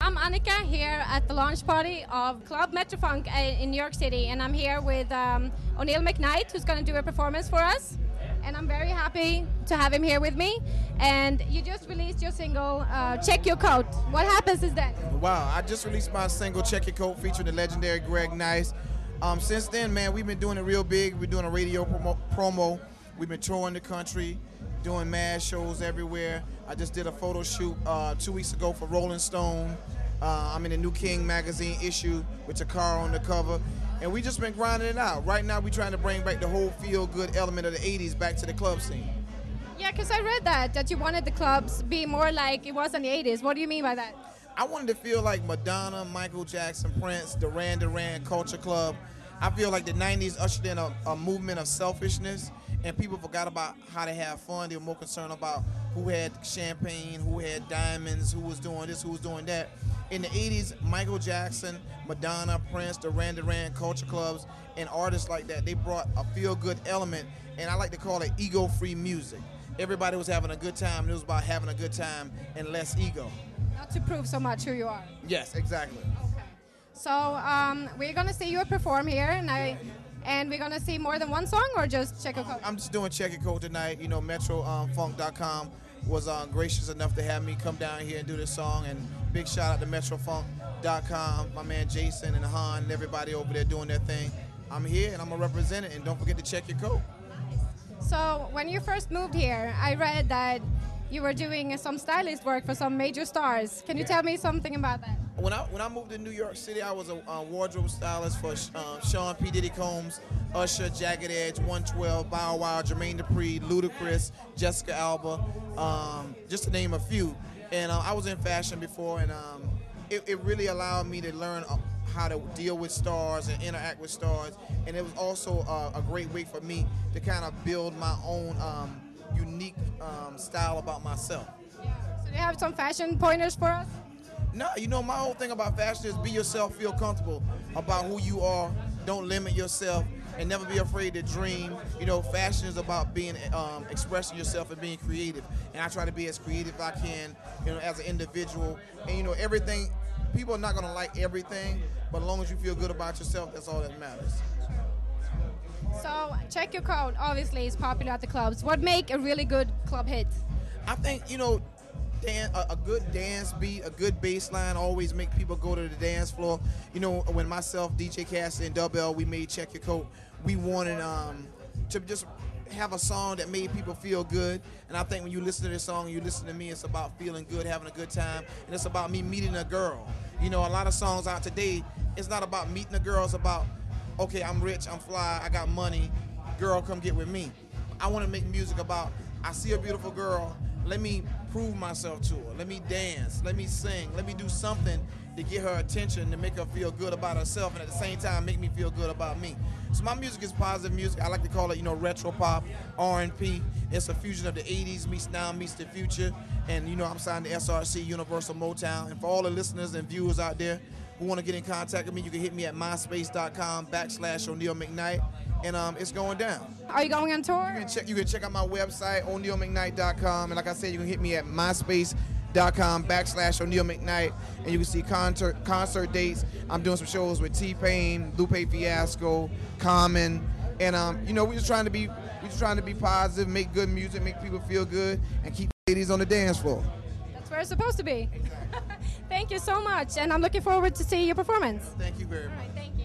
I'm Annika here at the launch party of Club Metrofunk in New York City, and I'm here with Mcknight, who's going to do a performance for us. And I'm very happy to have him here with me. And you just released your single, Check Your Coat. What happens is that? Wow, I just released my single, Check Your Coat, featuring the legendary Mcknight. Since then, man, we've been doing it real big. We're doing a radio promo. We've been touring the country, doing mad shows everywhere. I just did a photo shoot 2 weeks ago for Rolling Stone. I'm in the New King magazine issue with your car on the cover. And we just been grinding it out. Right now, we're trying to bring back the whole feel-good element of the 80s back to the club scene. Yeah, because I read that you wanted the clubs be more like it was in the 80s. What do you mean by that? I wanted to feel like Madonna, Michael Jackson, Prince, Duran Duran, Culture Club. I feel like the 90s ushered in a movement of selfishness, and people forgot about how to have fun. They were more concerned about who had champagne, who had diamonds, who was doing this, who was doing that. In the 80s, Michael Jackson, Madonna, Prince, Duran Duran, Culture Clubs, and artists like that, they brought a feel-good element, and I like to call it ego-free music. Everybody was having a good time, and it was about having a good time and less ego. Not to prove so much who you are. Yes, exactly. Okay. So we're going to see you perform here, and we're going to see more than one song, or just Check Your Coat? I'm just doing Check Your Coat tonight. You know, Metrofunk.com was gracious enough to have me come down here and do this song, and big shout out to Metrofunk.com, my man Jason and Han and everybody over there doing their thing. I'm here and I'm going to represent it, and don't forget to check your coat. So when you first moved here, I read that you were doing some stylist work for some major stars. Can you tell me something about that? When I moved to New York City, I was a wardrobe stylist for Sean P. Diddy Combs, Usher, Jagged Edge, 112, Bow Wow, Jermaine Dupri, Ludacris, Jessica Alba, just to name a few. And I was in fashion before, and it really allowed me to learn how to deal with stars and interact with stars. And it was also a great way for me to kind of build my own unique style about myself. Yeah. So do you have some fashion pointers for us? No, you know, my whole thing about fashion is be yourself, feel comfortable about who you are, don't limit yourself, and never be afraid to dream. You know, fashion is about being, expressing yourself and being creative. And I try to be as creative as I can, you know, as an individual. And, you know, everything, people are not going to like everything, but as long as you feel good about yourself, that's all that matters. So, Check Your Coat, obviously, is popular at the clubs. What make a really good club hit? I think, you know, a good dance beat, a good bass line always make people go to the dance floor. You know, when myself, DJ Cassidy, and Dub L, we made Check Your Coat, we wanted to just have a song that made people feel good. And I think when you listen to this song, you listen to me, it's about feeling good, having a good time, and it's about me meeting a girl. You know, a lot of songs out today, it's not about meeting a girl, it's about, okay, I'm rich, I'm fly, I got money, girl, come get with me. I want to make music about, I see a beautiful girl, let me prove myself to her, let me dance, let me sing, let me do something to get her attention, to make her feel good about herself, and at the same time make me feel good about me. So my music is positive music. I like to call it, you know, retro pop, R&P. It's a fusion of the 80s meets now meets the future. And, you know, I'm signed to SRC, Universal Motown. And for all the listeners and viewers out there who want to get in contact with me, you can hit me at myspace.com/Mcknight. And it's going down. Are you going on tour? You can check out my website, Mcknight.com. And like I said, you can hit me at myspace.com/Mcknight. And you can see concert dates. I'm doing some shows with T-Pain, Lupe Fiasco, Common. And, you know, we're just trying to be positive, make good music, make people feel good, and keep ladies on the dance floor. That's where it's supposed to be. Thank you so much. And I'm looking forward to see your performance. Thank you very much. All right, thank you.